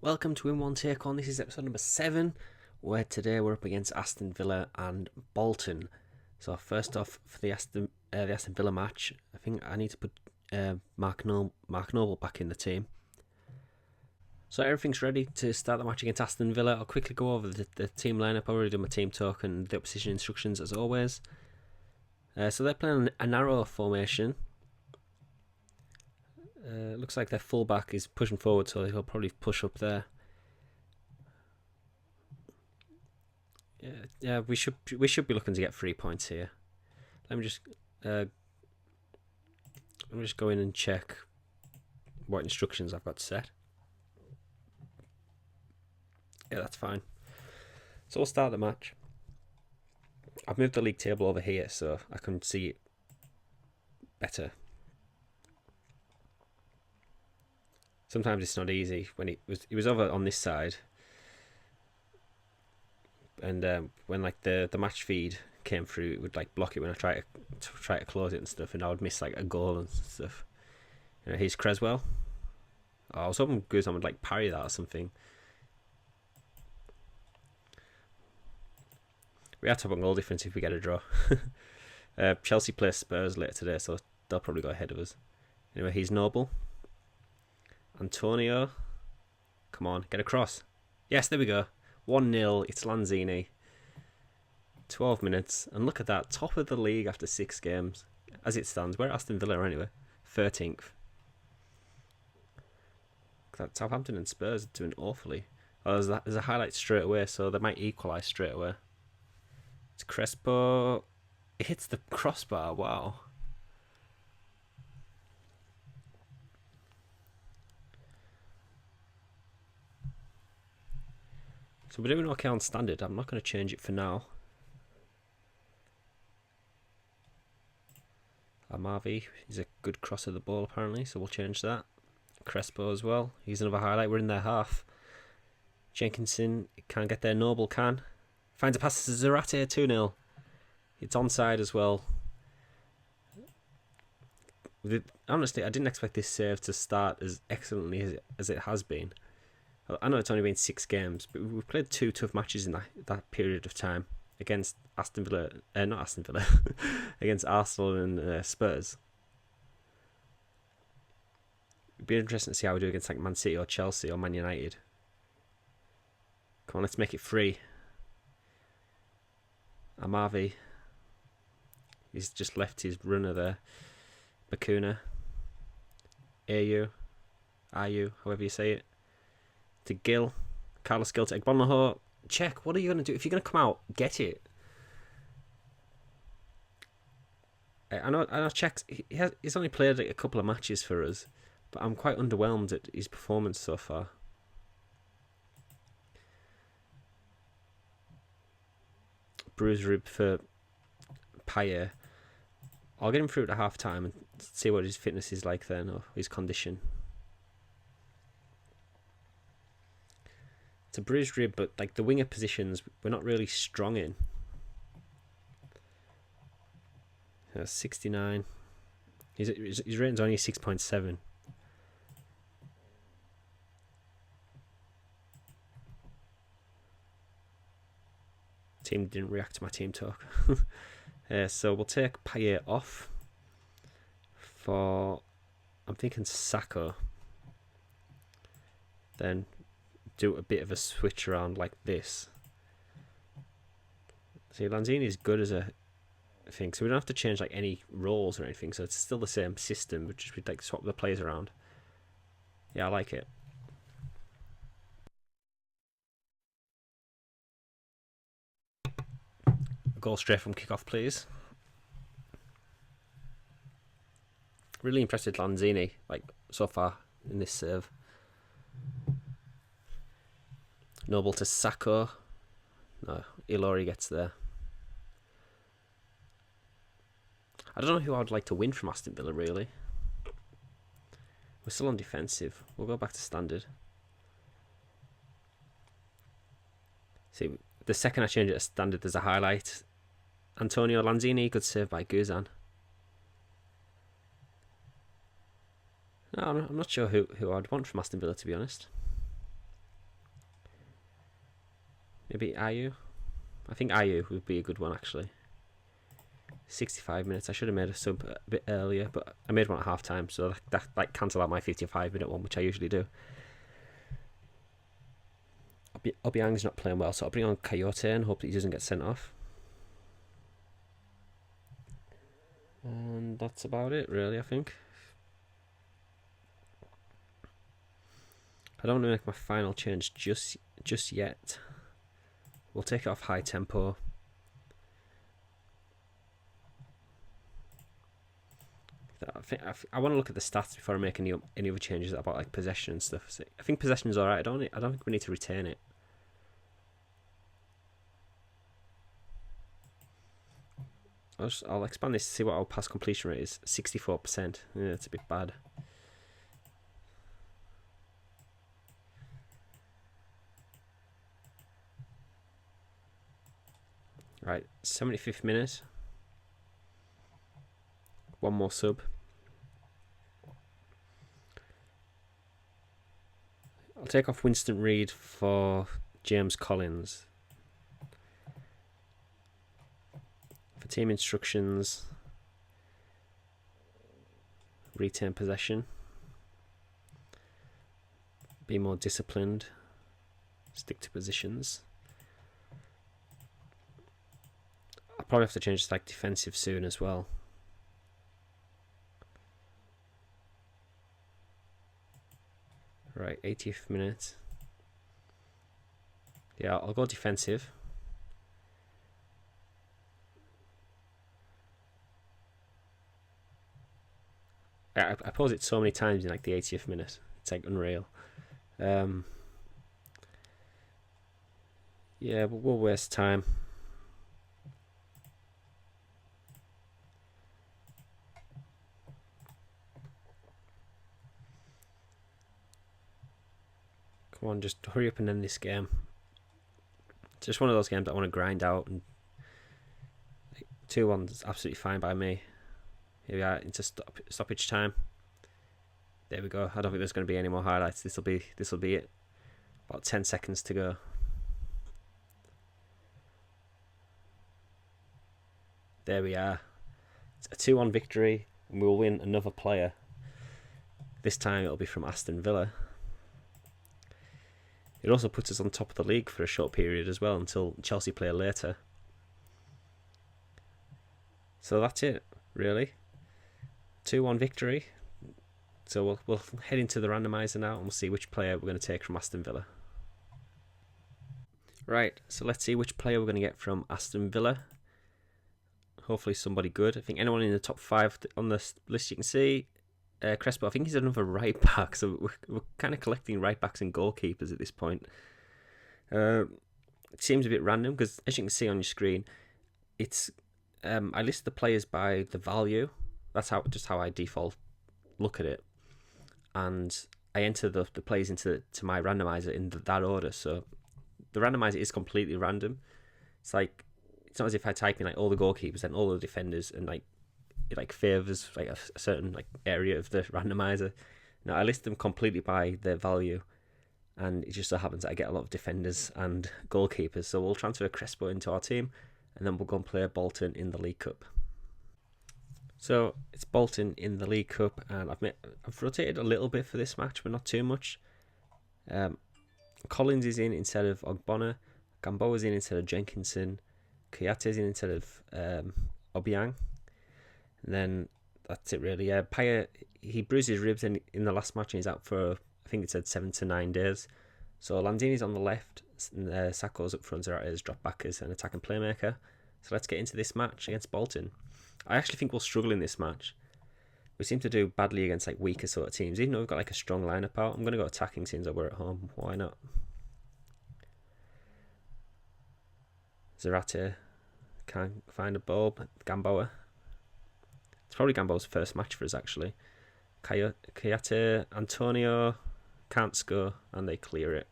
Welcome to In One Take On. This is episode number 7, where today we're up against Aston Villa and Bolton. So first off, for the Aston Villa match, I think I need to put Mark Noble back in the team. So everything's ready to start the match against Aston Villa. I'll quickly go over the team lineup. I've already done my team talk and the opposition instructions as always. So they're playing a narrow formation. Looks like their fullback is pushing forward, so he'll probably push up there. Yeah, we should be looking to get 3 points here. Let me just go in and check what instructions I've got set. Yeah, that's fine. So we'll start the match. I've moved the league table over here so I can see it better. Sometimes it's not easy when it was over on this side, and when like the match feed came through, it would like block it when I try to close it and stuff, and I would miss like a goal and stuff. Here's Creswell. Oh, I was hoping Guzan would like parry that or something. We have to have a goal difference if we get a draw. Chelsea play Spurs later today, so they'll probably go ahead of us. Anyway, he's Noble. Antonio, come on, get across. Yes, there we go. 1-0, it's Lanzini. 12 minutes, and look at that, top of the league after 6 games. As it stands, we're Aston Villa anyway, 13th. That Southampton and Spurs are doing awfully. Oh, there's a highlight straight away, so they might equalise straight away. It's Crespo. It hits the crossbar, wow. So we're doing okay on standard. I'm not going to change it for now. Amavi is a good cross of the ball apparently, so we'll change that. Crespo as well. He's another highlight. We're in their half. Jenkinson can't get there. Noble can. Finds a pass to Zarate, 2-0. It's onside as well. Honestly, I didn't expect this save to start as excellently as it has been. I know it's only been 6 games, but we've played 2 tough matches in that period of time against not Aston Villa, against Arsenal and Spurs. It'd be interesting to see how we do against like Man City or Chelsea or Man United. Come on, let's make it free. Amavi. He's just left his runner there. Bakuna. Ayu, however you say it. To Gill. Carlos Gill to Egbonlaho. Check, what are you going to do? If you're going to come out, get it. I know Czech's, he's only played like a couple of matches for us, but I'm quite underwhelmed at his performance so far. Bruised rib for Payet. I'll get him through to half time and see what his fitness is like then, or his condition. It's a bruised rib, but like the winger positions we're not really strong in. 69. His rating's only 6.7. Team didn't react to my team talk. So we'll take Payet off for, I'm thinking Sacco. Then do a bit of a switch around like this. See, Lanzini is good as a thing, so we don't have to change like any roles or anything, so it's still the same system, but just we'd like swap the players around. Yeah, I like it. A goal straight from kickoff, please. Really impressed with Lanzini, like so far in this serve. Noble to Sacco. No, Ilori gets there. I don't know who I'd like to win from Aston Villa, really. We're still on defensive. We'll go back to standard. See, the second I change it to standard, there's a highlight. Antonio Lanzini, good save by Guzan. No, I'm not sure who I'd want from Aston Villa, to be honest. Maybe Ayew. I think Ayew would be a good one, actually. 65 minutes. I should have made a sub a bit earlier, but I made one at half time, so that like cancel out my 55-minute one, which I usually do. Obiang's not playing well, so I'll bring on Coyote and hope that he doesn't get sent off. And that's about it, really, I think. I don't want to make my final change just yet. We'll take it off high tempo. I want to look at the stats before I make any other changes about like possession and stuff. So I think possession's alright. I don't think we need to retain it. I'll expand this to see what our pass completion rate is. 64%. Yeah, it's a bit bad. Right, 75th minute. One more sub. I'll take off Winston Reid for James Collins. For team instructions, retain possession. Be more disciplined. Stick to positions. I'll probably have to change to like defensive soon as well. Right, 80th minute. Yeah, I'll go defensive. I pause it so many times in like the 80th minute. It's like unreal. Yeah, but we'll waste time. Come on, just hurry up and end this game. It's just one of those games that I want to grind out. And 2-1 is absolutely fine by me. Here we are into stoppage time. There we go. I don't think there's going to be any more highlights. This will be it. About 10 seconds to go. There we are. It's a 2-1 victory, and we'll win another player. This time it'll be from Aston Villa. It also puts us on top of the league for a short period as well until Chelsea play later. So that's it, really. 2-1 victory. So we'll head into the randomizer now and we'll see which player we're going to take from Aston Villa. Right, so let's see which player we're going to get from Aston Villa. Hopefully somebody good. I think anyone in the top 5 on the list you can see. Crespo, I think he's another right back, so we're kind of collecting right backs and goalkeepers at this point. It seems a bit random because, as you can see on your screen, it's I list the players by the value. That's how I default look at it, and I enter the players into my randomizer in that order. So the randomizer is completely random. It's not as if I type in like all the goalkeepers and all the defenders and like it like favors like a certain like area of the randomizer. Now I list them completely by their value, and it just so happens that I get a lot of defenders and goalkeepers. So we'll transfer Crespo into our team, and then we'll go and play Bolton in the League Cup. So it's Bolton in the League Cup, and I've rotated a little bit for this match, but not too much. Collins is in instead of Ogbonna, Gamboa's in instead of Jenkinson, Kouyate in instead of Obiang. And then that's it really. Paya, he bruised his ribs in the last match and he's out for, I think it said 7 to 9 days. So Lanzini's on the left, and Sacco's up front as drop back as an attacking playmaker. So let's get into this match against Bolton. I actually think we'll struggle in this match. We seem to do badly against like weaker sort of teams, even though we've got like a strong lineup out. I'm going to go attacking since we're at home. Why not? Zarate can't find a ball, but Gamboa. It's probably Gamboa's first match for us actually. Kouyate, Antonio can't score and they clear it.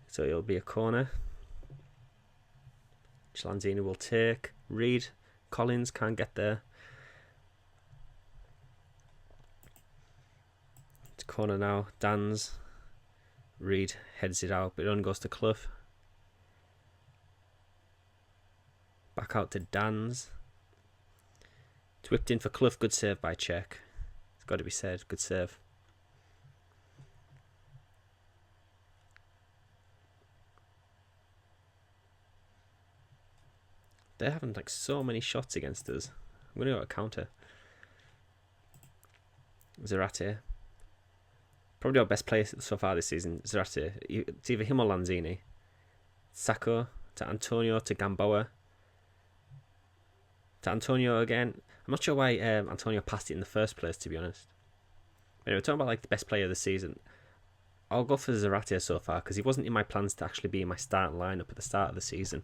So it'll be a corner. Lanzini will take. Reid, Collins can't get there. It's corner now. Dan's. Reid heads it out, but it only goes to Clough. Back out to Dan's. It's whipped in for Clough. Good save by Czech. It's got to be said. Good save. They're having like so many shots against us. I'm going to go a counter. Zarate. Probably our best player so far this season. Zarate. It's either him or Lanzini. Sacco to Antonio to Gamboa. To Antonio again. I'm not sure why Antonio passed it in the first place, to be honest. Anyway, we're talking about like the best player of the season. I'll go for Zarate so far because he wasn't in my plans to actually be in my starting lineup at the start of the season.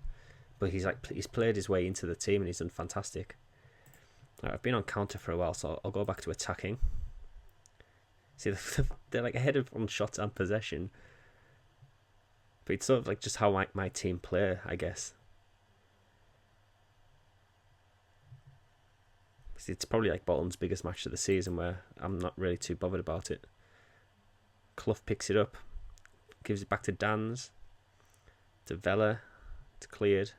But he's played his way into the team and he's done fantastic. Right, I've been on counter for a while, so I'll go back to attacking. See, they're like ahead on shots and possession. But it's sort of like just how my team play, I guess. It's probably like Bolton's biggest match of the season where I'm not really too bothered about it. Clough picks it up. Gives it back to Dan's. To Vela. It's cleared.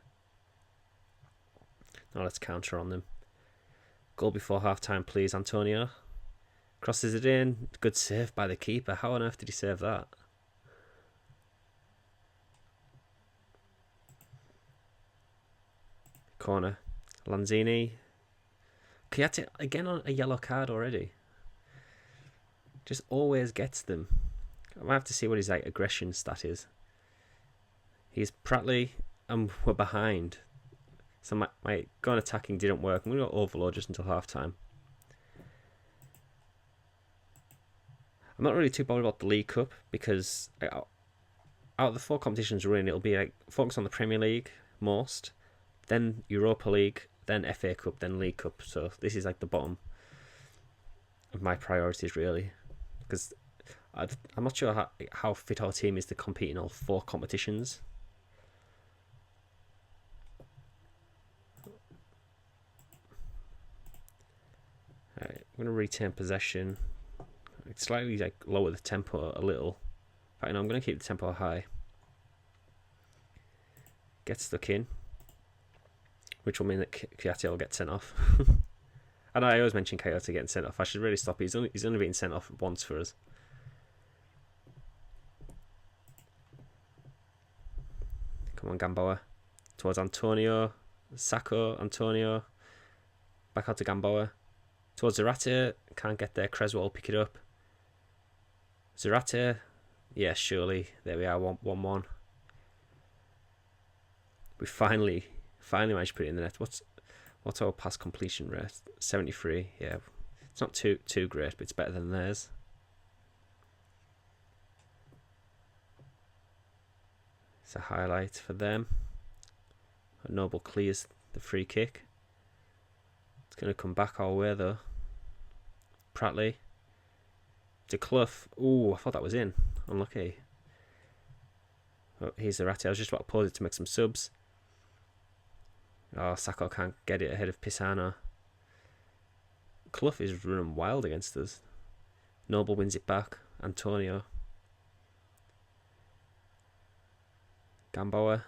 Now let's counter on them. Goal before half time, please, Antonio. Crosses it in. Good save by the keeper. How on earth did he save that? Corner. Lanzini. Kayate again on a yellow card already. Just always gets them. I might have to see what his like aggression stat is. He's Pratley and we're behind. So my going attacking didn't work. I'm going to go overload just until half time. I'm not really too bothered about the League Cup because out of the 4 competitions we're in, it'll be like focus on the Premier League most, then Europa League, then FA Cup, then League Cup. So this is like the bottom of my priorities really, because I'm not sure how fit our team is to compete in all 4 competitions. Alright, I'm going to retain possession. It's slightly like lower the tempo a little. But I'm going to keep the tempo high. Get stuck in, which will mean that Kayate will get sent off. And I always mention Kayate getting sent off. I should really stop. He's only been sent off once for us. Come on, Gamboa. Towards Antonio. Sacco, Antonio. Back out to Gamboa. Towards Zarate. Can't get there. Creswell will pick it up. Zarate. Yeah, surely. There we are. 1-1. We finally managed to put it in the net. What's our pass completion rate? 73. Yeah. It's not too great, but it's better than theirs. It's a highlight for them. Noble clears the free kick. It's going to come back our way though. Pratley. To Clough. Ooh, I thought that was in. Unlucky. Oh, here's the Ratty. I was just about to pause it to make some subs. Oh, Sacco can't get it ahead of Pisano. Clough is running wild against us. Noble wins it back. Antonio. Gamboa.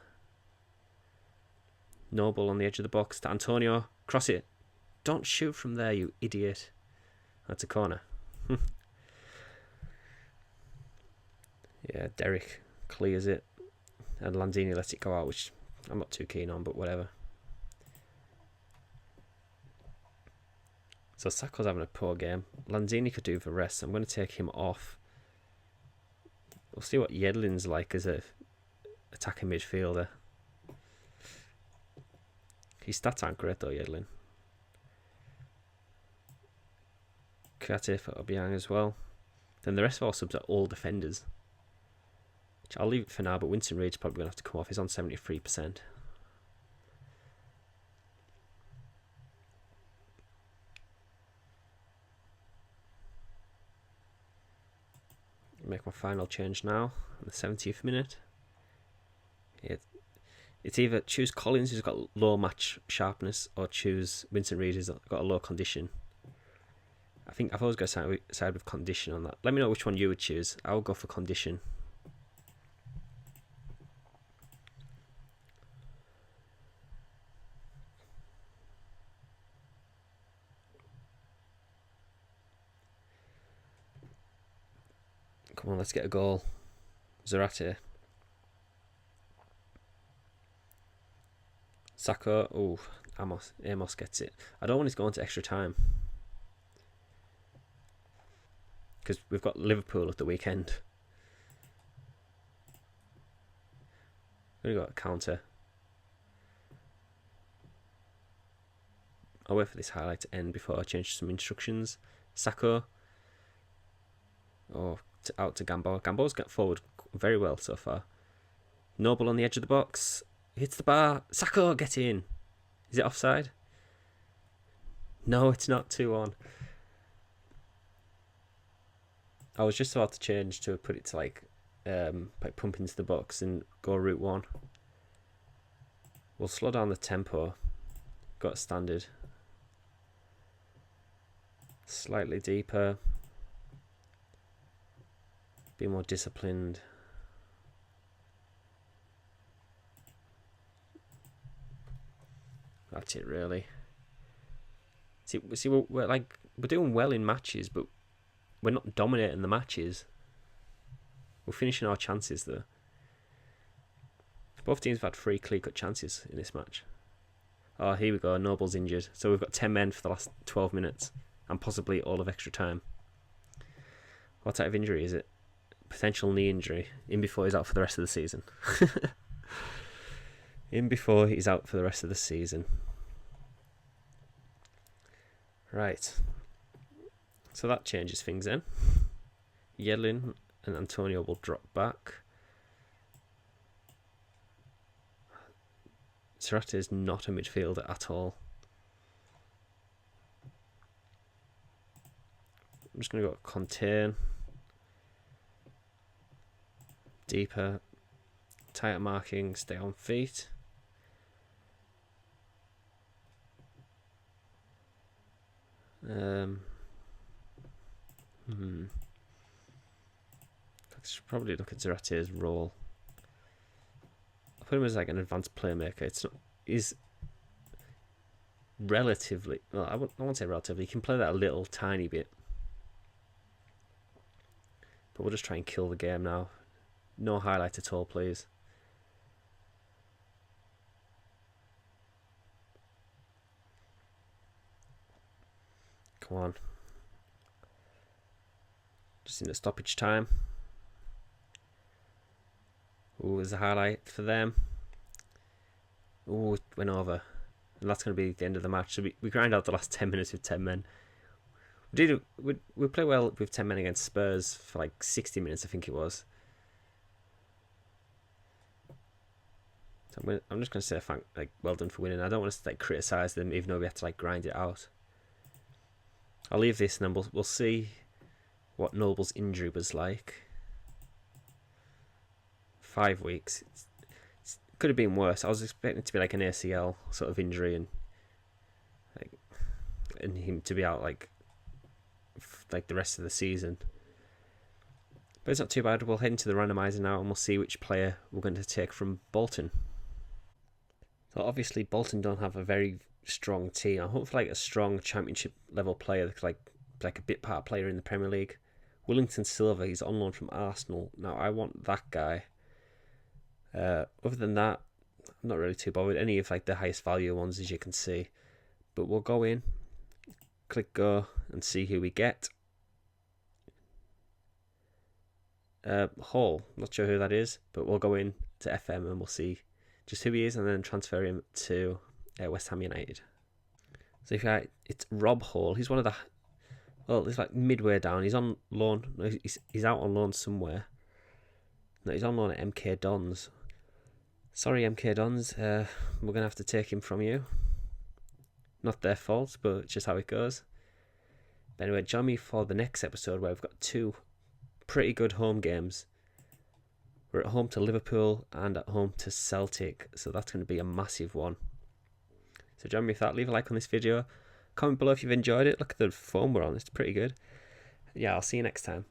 Noble on the edge of the box to Antonio. Cross it. Don't shoot from there, you idiot. That's a corner. Yeah, Derek clears it. And Lanzini lets it go out, which I'm not too keen on, but whatever. So Sacco's having a poor game. Lanzini could do for rest. I'm going to take him off. We'll see what Yedlin's like as a attacking midfielder. His stats aren't great though, Yedlin. Kuyate for Obiang as well. Then the rest of our subs are all defenders. Which I'll leave it for now, but Winston Reid's probably going to have to come off. He's on 73%. Make my final change now on the 70th minute. It's either choose Collins, who's got low match sharpness, or choose Winston Reid, who's got a low condition. I think I've always got to side with condition on that. Let me know which one you would choose. I'll go for condition. Come on, let's get a goal. Zarate. Saka. Oh, Amos gets it. I don't want it to go into extra time, because we've got Liverpool at the weekend. We've got a counter. I'll wait for this highlight to end before I change some instructions. Sako. Oh, out to Gambo. Gambo's got forward very well so far. Noble on the edge of the box. Hits the bar. Sako, get in. Is it offside? No, it's not. 2-1. I was just about to change to put it to like pump into the box and go route 1. We'll slow down the tempo. Got a standard. Slightly deeper. Be more disciplined. That's it, really. See, we're doing well in matches, but we're not dominating the matches. We're finishing our chances though. Both teams have had 3 clear-cut chances in this match. Oh, here we go. Noble's injured, so we've got 10 men for the last 12 minutes, and possibly all of extra time. What type of injury is it? Potential knee injury. In before he's out for the rest of the season. In before he's out for the rest of the season. Right. So that changes things then. Yedlin and Antonio will drop back. Zarate is not a midfielder at all. I'm just going to go contain. Deeper. Tighter marking. Stay on feet. I should probably look at Zarate's role. I'll put him as like an advanced playmaker. It's not. He's relatively. Well, I won't say relatively. He can play that a little tiny bit. But we'll just try and kill the game now. No highlight at all, please. Come on. Just in the stoppage time. Ooh, there's a highlight for them. Ooh, it went over. And that's going to be the end of the match. So we grind out the last 10 minutes with 10 men. We play well with 10 men against Spurs for like 60 minutes, I think it was. So I'm just going to say well done for winning. I don't want to criticise them, even though we have to grind it out. I'll leave this and then we'll see what Noble's injury was like. 5 weeks. It could have been worse. I was expecting it to be like an ACL sort of injury and him to be out like the rest of the season. But it's not too bad. We'll head into the randomizer now and we'll see which player we're going to take from Bolton. So obviously Bolton don't have a very strong team. I hope for a strong championship level player that's like a bit part player in the Premier League. Willington Silva, he's on loan from Arsenal. Now I want that guy. Other than that, I'm not really too bothered. Any of the highest value ones, as you can see. But we'll go in, click go, and see who we get. Hall, not sure who that is, but we'll go in to FM and we'll see just who he is, and then transfer him to West Ham United. So it's Rob Hall. He's one of the. Well, he's midway down. He's on loan. No, he's out on loan somewhere. No, he's on loan at MK Dons. Sorry, MK Dons. We're gonna have to take him from you. Not their fault, but it's just how it goes. But anyway, join me for the next episode where we've got 2 pretty good home games. We're at home to Liverpool and at home to Celtic, so that's going to be a massive one. So join me for that. Leave a like on this video. Comment below if you've enjoyed it. Look at the phone we're on. It's pretty good. Yeah, I'll see you next time.